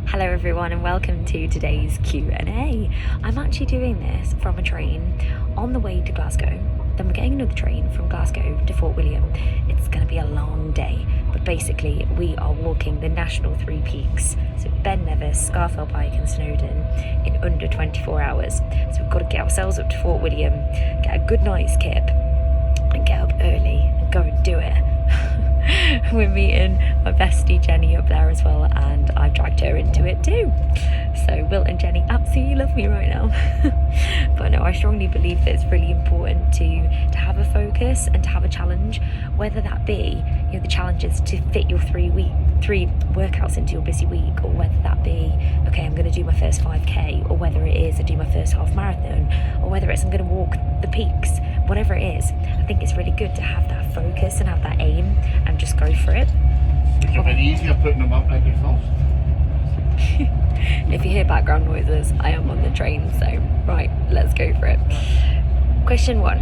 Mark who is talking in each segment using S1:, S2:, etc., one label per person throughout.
S1: Hello everyone and welcome to today's Q&A. I'm actually doing this from a train on the way to Glasgow. Then we're getting another train from Glasgow to Fort William. It's going to be a long day, but basically we are walking the national three peaks. So Ben Nevis, Scafell Pike and Snowdon in under 24 hours. So we've got to get ourselves up to Fort William, get a good night's kip and get up early and go and do it. We're meeting my bestie Jenny up there as well, and I've dragged her into it too. So Will and Jenny absolutely love me right now. But no, I strongly believe that it's really important to have a focus and to have a challenge, whether that be, the challenge is to fit your three workouts into your busy week, or whether that be, okay, I'm going to do my first 5k, or whether it is I do my first half marathon, or whether it's I'm going to walk the peaks. Whatever it is, I think it's really good to have that focus and have that aim and just go for it.
S2: It's a bit easier putting them up like yourself.
S1: If you hear background noises, I am on the train, so right, let's go for it. Question 1.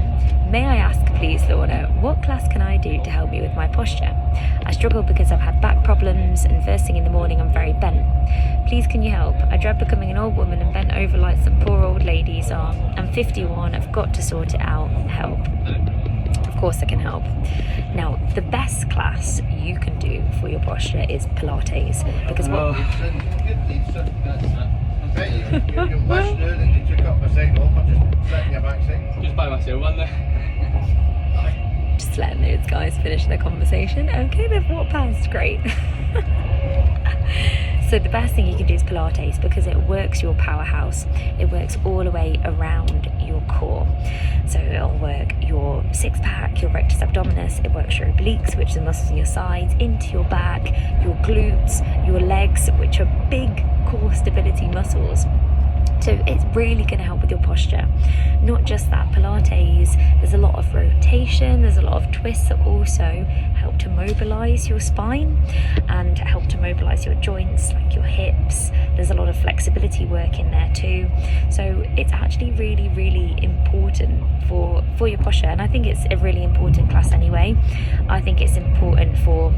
S1: May I ask please, Lorna, what class can I do to help me with my posture? I struggle because I've had back problems and first thing in the morning I'm very bent. Please can you help? I dread becoming an old woman and bent over like some poor old ladies are. I'm 51, I've got to sort it out. Help. Of course I can help. Now, the best class you can do for your posture is Pilates, because
S2: Your listener that you took up a second off, I'm just setting your back seat.
S3: Just by myself, one there.
S1: just letting those guys finish their conversation. Okay, they've walked past, great. So the best thing you can do is Pilates, because it works your powerhouse. It works all the way around your core. So it'll work your six pack, your rectus abdominis, it works your obliques, which are the muscles in your sides, into your back, your glutes, your legs, which are big core stability muscles. So it's really going to help with your posture. Not just that, Pilates, there's a lot of rotation, there's a lot of twists that also help to mobilise your spine and help to mobilise your joints, like your hips. There's a lot of flexibility work in there too. So it's actually really, really important for your posture. And I think it's a really important class anyway. I think it's important for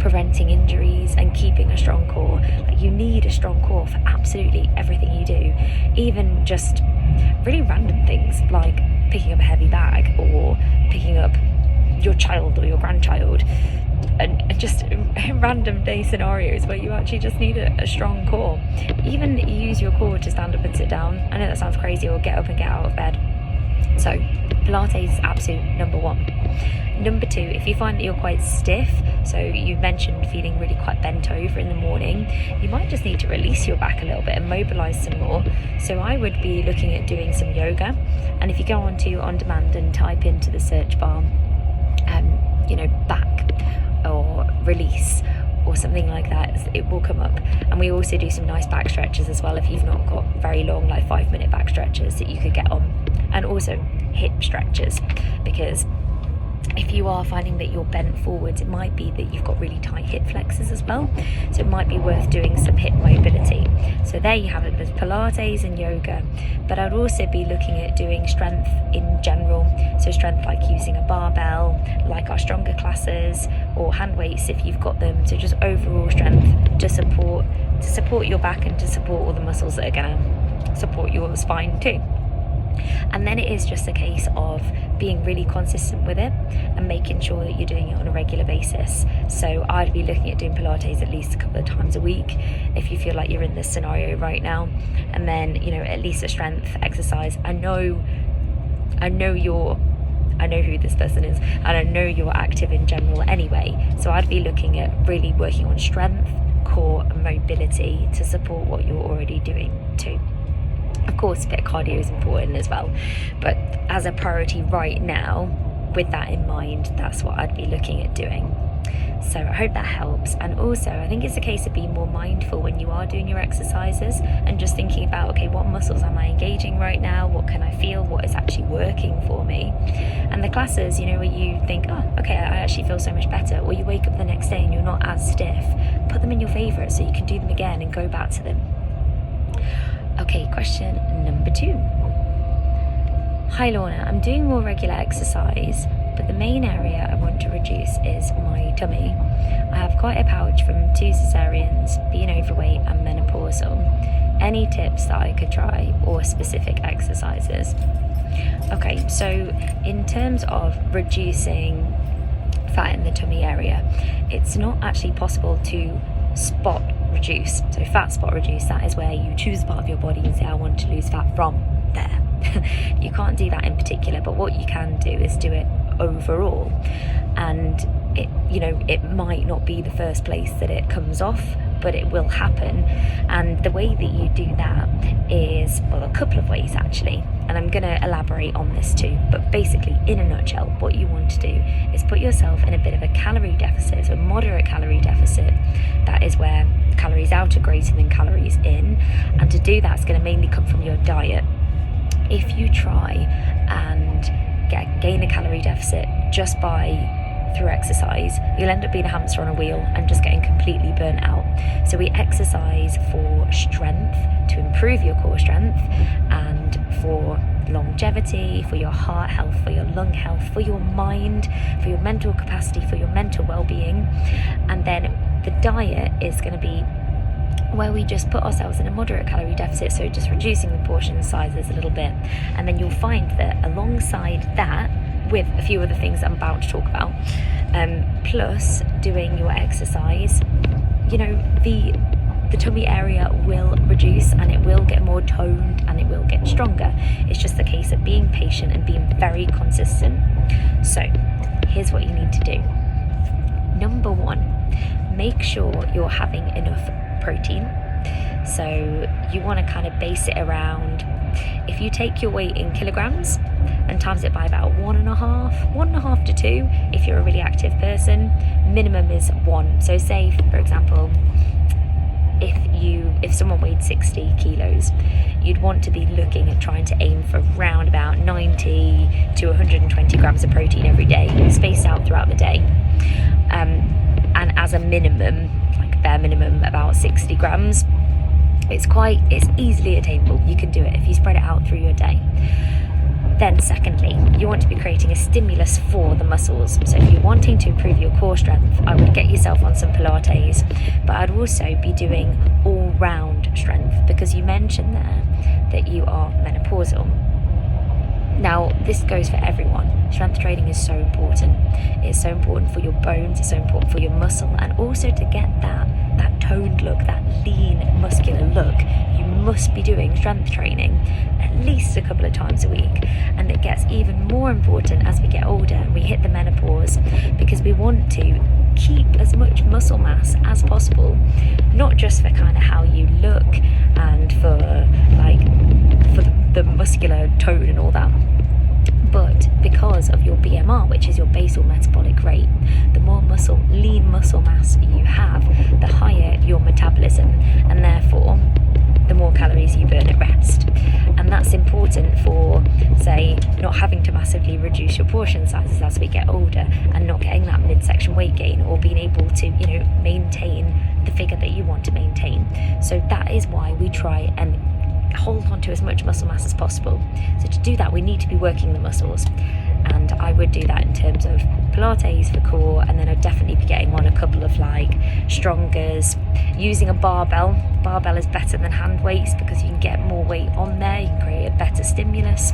S1: preventing injuries and keeping a strong core. Like, you need a strong core for absolutely everything you do, even just really random things like picking up a heavy bag or picking up your child or your grandchild, and just random day scenarios where you actually just need a strong core. Even use your core to stand up and sit down. I know that sounds crazy, or get up and get out of bed. So Pilates is absolute number 1. Number 2, if you find that you're quite stiff, so you mentioned feeling really quite bent over in the morning, you might just need to release your back a little bit and mobilise some more. So I would be looking at doing some yoga, and if you go onto On Demand and type into the search bar, back or release or something like that, it will come up. And we also do some nice back stretches as well, if you've not got very long, like 5-minute back stretches that you could get on, and also hip stretches, because if you are finding that you're bent forwards, it might be that you've got really tight hip flexors as well, so it might be worth doing some hip mobility. So there you have it, with Pilates and yoga. But I'd also be looking at doing strength in general, so strength like using a barbell, like our stronger classes, or hand weights if you've got them. So just overall strength to support your back and to support all the muscles that are going to support your spine too. And then it is just a case of being really consistent with it and making sure that you're doing it on a regular basis. So I'd be looking at doing Pilates at least a couple of times a week if you feel like you're in this scenario right now, and then at least a strength exercise. I know who this person is, and I know you're active in general anyway, so I'd be looking at really working on strength, core and mobility to support what you're already doing too. Of course, a bit of cardio is important as well, but as a priority right now, with that in mind, that's what I'd be looking at doing. So I hope that helps. And also, I think it's a case of being more mindful when you are doing your exercises and just thinking about, okay, what muscles am I engaging right now? What can I feel? What is actually working for me? And the classes, where you think, oh, okay, I actually feel so much better, or you wake up the next day and you're not as stiff, put them in your favourites so you can do them again and go back to them. Okay, question number 2. Hi Lorna, I'm doing more regular exercise, but the main area I want to reduce is my tummy. I have quite a pouch from 2 cesareans, being overweight and menopause. any tips that I could try or specific exercises? Okay, so in terms of reducing fat in the tummy area, it's not actually possible to spot reduce. So fat spot reduce, that is where you choose a part of your body and say, I want to lose fat from there. You can't do that in particular, but what you can do is do it overall. And it might not be the first place that it comes off, but it will happen. And the way that you do that is, well, a couple of ways actually, and I'm going to elaborate on this too, but basically in a nutshell, what you want to do is put yourself in a bit of a calorie deficit, so a moderate calorie deficit. That is where calories out are greater than calories in, and to do that, it's going to mainly come from your diet. If you try and gain a calorie deficit just through exercise, you'll end up being a hamster on a wheel and just getting completely burnt out. So we exercise for strength, to improve your core strength, and for longevity, for your heart health, for your lung health, for your mind, for your mental capacity, for your mental well-being. And then the diet is going to be where we just put ourselves in a moderate calorie deficit, so just reducing the portion sizes a little bit. And then you'll find that alongside that, with a few other things I'm about to talk about, plus doing your exercise, the tummy area will reduce and it will get more toned and it will get stronger. It's just a case of being patient and being very consistent. So here's what you need to do. Number one, make sure you're having enough protein. So you want to kind of base it around, if you take your weight in kilograms and times it by about 1.5 to 2 if you're a really active person, minimum is 1. So say, for example, if someone weighed 60 kilos, you'd want to be looking at trying to aim for around about 90 to 120 grams of protein every day, spaced out throughout the day. And as a minimum, like bare minimum, about 60 grams. It's easily attainable. You can do it if you spread it out through your day. Then secondly, you want to be creating a stimulus for the muscles. So if you're wanting to improve your core strength, I would get yourself on some Pilates, but I'd also be doing all-round strength, because you mentioned there that you are menopausal. Now, this goes for everyone. Strength training is so important. It's so important for your bones, it's so important for your muscle, and also to get that toned look, that lean, muscular look, you must be doing strength training at least a couple of times a week. And it gets even more important as we get older and we hit the menopause, because we want to keep as much muscle mass as possible, not just for kind of how you look and for the muscular tone and all that, but because of your BMR, which is your basal metabolic rate. The more lean muscle mass you have, the higher your metabolism, and therefore the more calories you burn at rest. And that's important for, say, not having to massively reduce your portion sizes as we get older, and not getting that midsection weight gain, or being able to, maintain the figure that you want to maintain. So that is why we try and hold on to as much muscle mass as possible. So to do that, we need to be working the muscles, and I would do that in terms of Pilates for core, and then I'd definitely be getting on a couple of strongers, using a barbell. Barbell is better than hand weights because you can get more weight on there, you can create a better stimulus,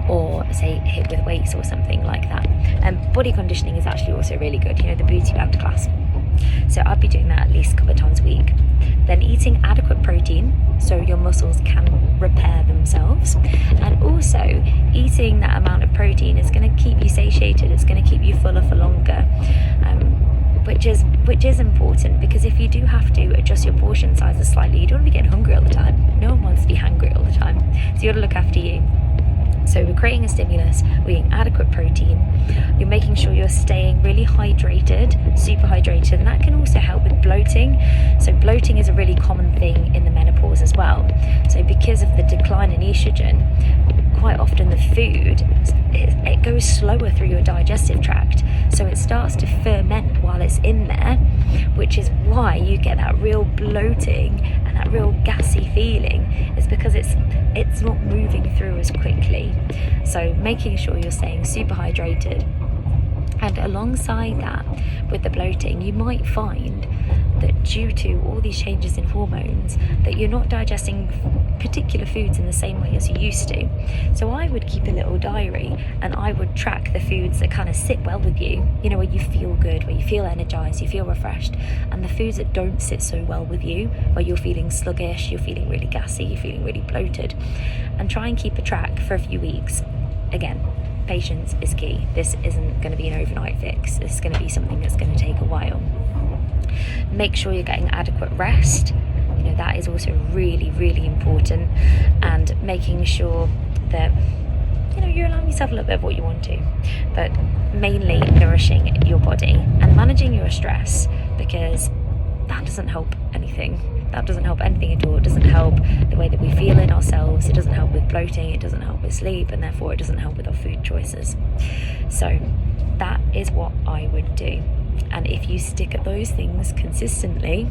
S1: or say hit with weights or something like that. Body conditioning is actually also really good, the booty band class. So I'd be doing that at least a couple of times a week. Then eating adequate protein so your muscles can repair themselves, and also eating that amount of protein is going to keep you satiated, it's going to keep you fuller for longer, which is important, because if you do have to adjust your portion sizes slightly, you don't want to be getting hungry all the time. No one wants to be hungry all the time, so you got to look after you. So we're creating a stimulus, we're eating adequate protein, you're making sure you're staying really hydrated, super hydrated, and that can also help with bloating. So bloating is a really common thing in the menopause as well. So because of the decline in estrogen, quite often the food, it goes slower through your digestive tract, so it starts to ferment while it's in there, which is why you get that real bloating and that real gassy feeling. It's because it's not moving through as quickly. So making sure you're staying super hydrated, and alongside that with the bloating, you might find that due to all these changes in hormones, that you're not digesting particular foods in the same way as you used to. So I would keep a little diary, and I would track the foods that kind of sit well with you, you know, where you feel good, where you feel energized, you feel refreshed, and the foods that don't sit so well with you, where you're feeling sluggish, you're feeling really gassy, you're feeling really bloated, and try and keep a track for a few weeks. Again, patience is key. This isn't going to be an overnight fix. This is going to be something that's going to take a while. Make sure you're getting adequate rest. You know, that is also really, really important. And making sure that, you know, you're allowing yourself a little bit of what you want to, but mainly nourishing your body and managing your stress, because that doesn't help anything. That doesn't help anything at all. It doesn't help the way that we feel in ourselves. It doesn't help with bloating. It doesn't help with sleep, and therefore it doesn't help with our food choices. So that is what I would do. And if you stick at those things consistently,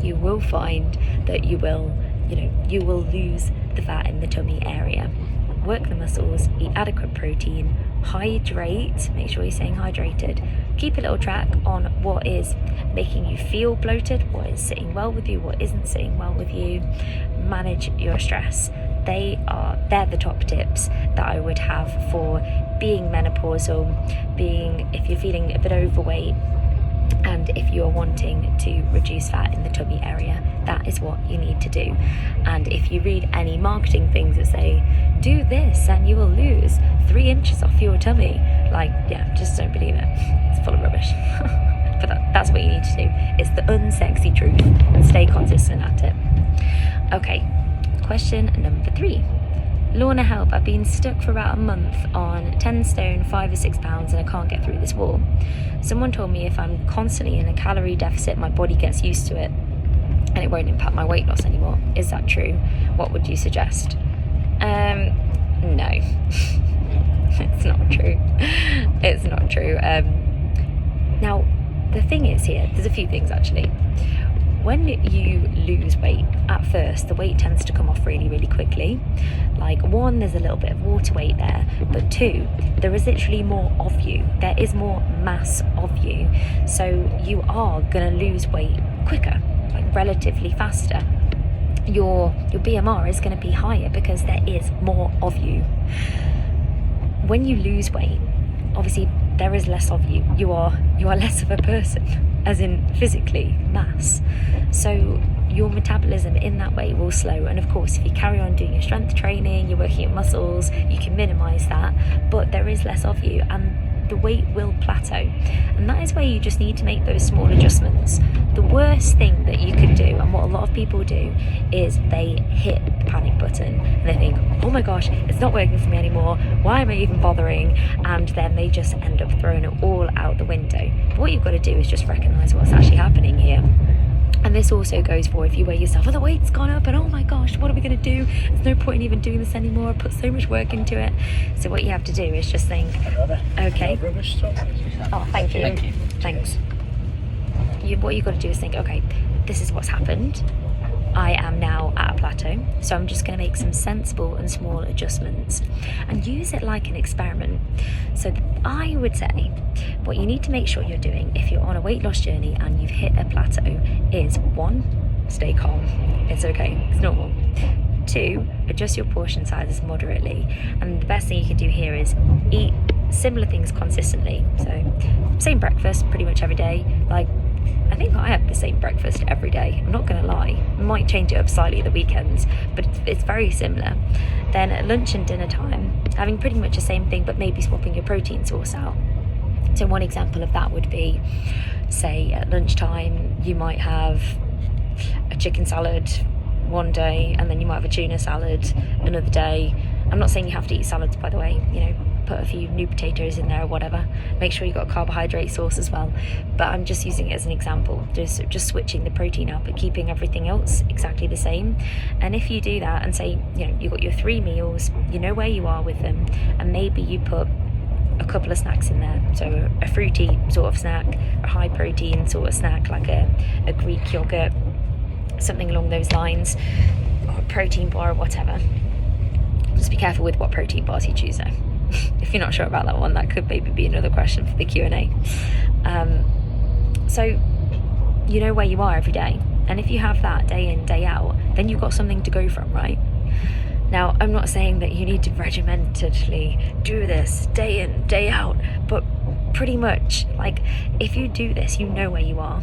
S1: you will find that you will lose the fat in the tummy area. Work the muscles, eat adequate protein, hydrate, make sure you're staying hydrated, keep a little track on what is making you feel bloated, what is sitting well with you, what isn't sitting well with you, manage your stress. They're the top tips that I would have for being menopausal, if you're feeling a bit overweight, and if you're wanting to reduce fat in the tummy area. That is what you need to do. And if you read any marketing things that say, do this and you will lose 3 inches off your tummy, just don't believe it. It's full of rubbish. But that's what you need to do. It's the unsexy truth, and stay consistent at it. Okay, question number 3. Lorna, help. I've been stuck for about a month on 10 stone, 5 or 6 pounds, and I can't get through this wall. Someone told me if I'm constantly in a calorie deficit, my body gets used to it and it won't impact my weight loss anymore. Is that true? What would you suggest? No. It's not true. It's not true. Now, the thing is here, there's a few things actually. When you lose weight, at first, the weight tends to come off really, really quickly. Like, 1, there's a little bit of water weight there, but 2, there is literally more of you. There is more mass of you. So you are going to lose weight quicker, like relatively faster. Your BMR is going to be higher because there is more of you. When you lose weight, obviously there is less of you. You are less of a person, as in physically, mass. So your metabolism in that way will slow. And of course, if you carry on doing your strength training, you're working your muscles, you can minimize that, but there is less of you and the weight will plateau. And that is where you just need to make those small adjustments. The worst thing that you could do, and what a lot of people do, is they hit the panic button and they think, oh my gosh, it's not working for me anymore, why am I even bothering? And then they just end up throwing it all out the window. But what you've got to do is just recognize what's actually happening here. And this also goes for if you weigh yourself, oh, the weight's gone up, and oh my gosh, what are we going to do? There's no point in even doing this anymore. I put so much work into it. So what you have to do is just think, okay. Oh, thank you.
S3: Thank you.
S1: Thanks. What you've got to do is think, okay, this is what's happened. I am now at a plateau, so I'm just going to make some sensible and small adjustments and use it like an experiment. So I would say what you need to make sure you're doing if you're on a weight loss journey and you've hit a plateau is 1, stay calm. It's okay, it's normal. 2, adjust your portion sizes moderately, and the best thing you can do here is eat similar things consistently. So same breakfast pretty much every day. Like, I think I have the same breakfast every day, I'm not going to lie. I might change it up slightly at the weekends, but it's very similar. Then at lunch and dinner time, having pretty much the same thing, but maybe swapping your protein source out. So one example of that would be, say at lunchtime, you might have a chicken salad one day, and then you might have a tuna salad another day. I'm not saying you have to eat salads, by the way, put a few new potatoes in there or whatever. Make sure you've got a carbohydrate source as well. But I'm just using it as an example, just switching the protein out but keeping everything else exactly the same. And if you do that and say, you've got your 3 meals, you know where you are with them, and maybe you put a couple of snacks in there. So a fruity sort of snack, a high protein sort of snack like a Greek yogurt, something along those lines, or a protein bar or whatever. Just be careful with what protein bars you choose though. If you're not sure about that one, that could maybe be another question for the Q&A. So you know where you are every day. And if you have that day in, day out, then you've got something to go from, right? Now, I'm not saying that you need to regimentedly do this day in, day out, but pretty much, like, if you do this, you know where you are.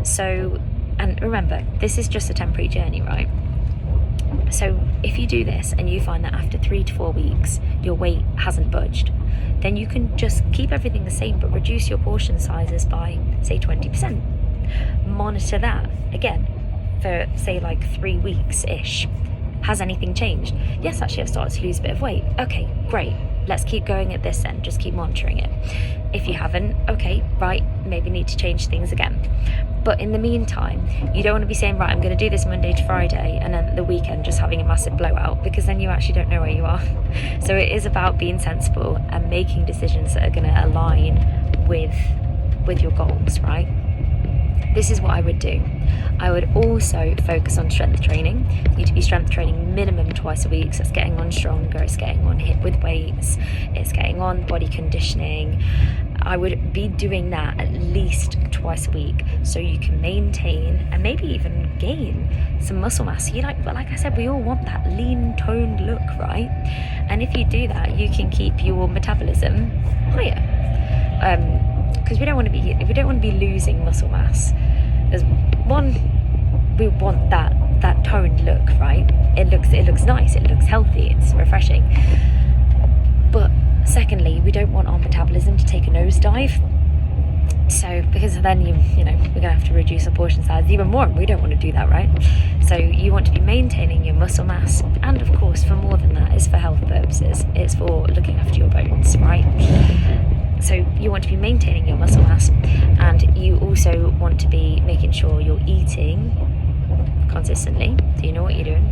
S1: So, and remember, this is just a temporary journey, right? So if you do this and you find that after 3 to 4 weeks your weight hasn't budged, then you can just keep everything the same but reduce your portion sizes by, say, 20%. Monitor that again for, say, like 3 weeks-ish. Has anything changed? Yes, actually I've started to lose a bit of weight. Okay, great. Let's keep going at this then. Just keep monitoring it. If you haven't, okay, right, maybe need to change things again. But in the meantime, you don't want to be saying, right, I'm going to do this Monday to Friday and then the weekend just having a massive blowout, because then you actually don't know where you are. So it is about being sensible and making decisions that are going to align with your goals, right? This is what I would do. I would also focus on strength training. You need to be strength training minimum twice a week. So it's getting on stronger, it's getting on hit with weights, it's getting on body conditioning. I would be doing that at least twice a week so you can maintain and maybe even gain some muscle mass. But like I said, we all want that lean, toned look, right? And if you do that, you can keep your metabolism higher. Because we don't want to be losing muscle mass. There's one, we want that toned look, right? It looks nice, it looks healthy, it's refreshing. But secondly, we don't want our metabolism to take a nosedive. So because then we're gonna have to reduce our portion size even more, and we don't want to do that, right? So you want to be maintaining your muscle mass, and of course, for more than that, it's for health purposes. It's for looking after your bones, right? So you want to be maintaining your muscle mass, and you also want to be making sure you're eating consistently, so you know what you're doing.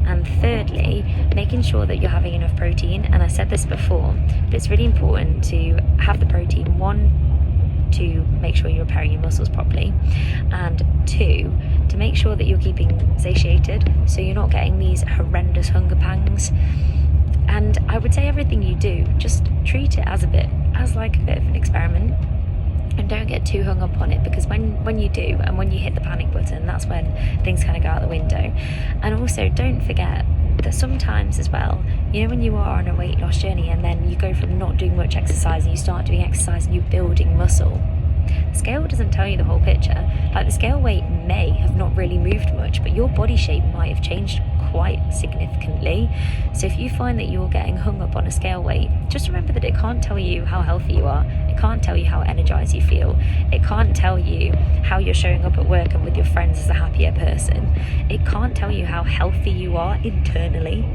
S1: And thirdly, making sure that you're having enough protein. And I said this before, but it's really important to have the protein, 1, to make sure you're repairing your muscles properly, and 2, to make sure that you're keeping satiated, so you're not getting these horrendous hunger pangs. And I would say everything you do, just treat it as a bit of an experiment, and don't get too hung up on it, because when you do, and when you hit the panic button, that's when things kind of go out the window. And also, don't forget that sometimes as well, when you are on a weight loss journey and then you go from not doing much exercise and you start doing exercise and you're building muscle, the scale doesn't tell you the whole picture. Like, the scale weight may have not really moved much, but your body shape might have changed quite significantly. So if you find that you're getting hung up on a scale weight, just remember that it can't tell you how healthy you are. It can't tell you how energized you feel. It can't tell you how you're showing up at work and with your friends as a happier person. It can't tell you how healthy you are internally.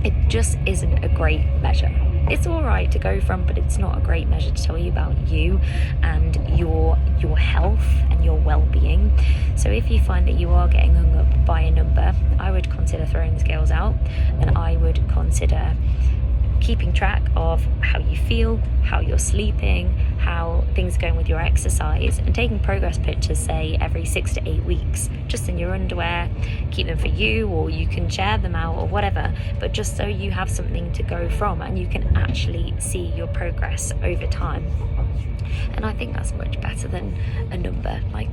S1: It just isn't a great measure. It's all right to go from, but it's not a great measure to tell you about you and your health and your well-being. So if you find that you are getting hung up by a number, I would consider throwing the scales out, and I would consider keeping track of how you feel, how you're sleeping, how things are going with your exercise, and taking progress pictures, say, every 6 to 8 weeks, just in your underwear. Keep them for you, or you can share them out or whatever, but just so you have something to go from and you can actually see your progress over time. And I think that's much better than a number. Like,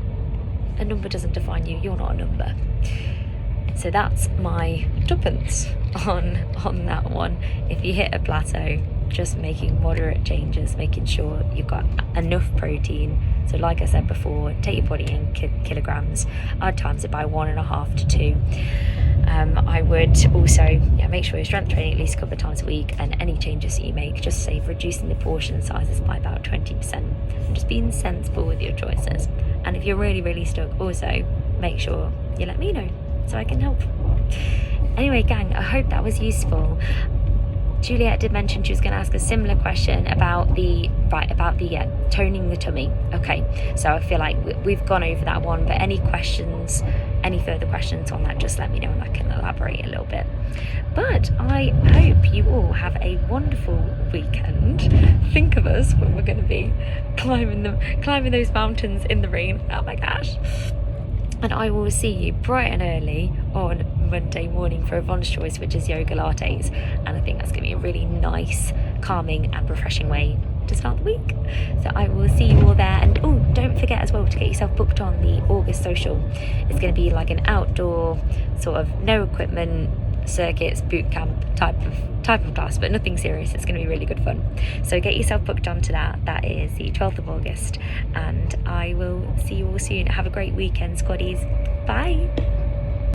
S1: a number doesn't define you, you're not a number. So that's my tuppence on that one. If you hit a plateau, just making moderate changes, making sure you've got enough protein. So like I said before, take your body in kilograms. I'd times it by 1.5 to 2. I would also make sure you're strength training at least a couple of times a week, and any changes that you make, just say reducing the portion sizes by about 20%, and just being sensible with your choices. And if you're really, really stuck, also make sure you let me know so I can help. Anyway, gang, I hope that was useful. Juliet did mention she was going to ask a similar question about the toning the tummy. Okay, so I feel like we've gone over that one, but any further questions on that, just let me know and I can elaborate a little bit. But I hope you all have a wonderful weekend. Think of us when we're going to be climbing those mountains in the rain. Oh my gosh. And I will see you bright and early on Monday morning for Yvonne's Choice, which is yoga lattes. And I think that's going to be a really nice, calming and refreshing way to start the week. So I will see you all there. And oh, don't forget as well to get yourself booked on the August social. It's going to be like an outdoor sort of no equipment circuits boot camp type of class, but nothing serious. It's going to be really good fun. So get yourself booked onto that. That is the 12th of August, and I will see you all soon. Have a great weekend, squaddies. Bye.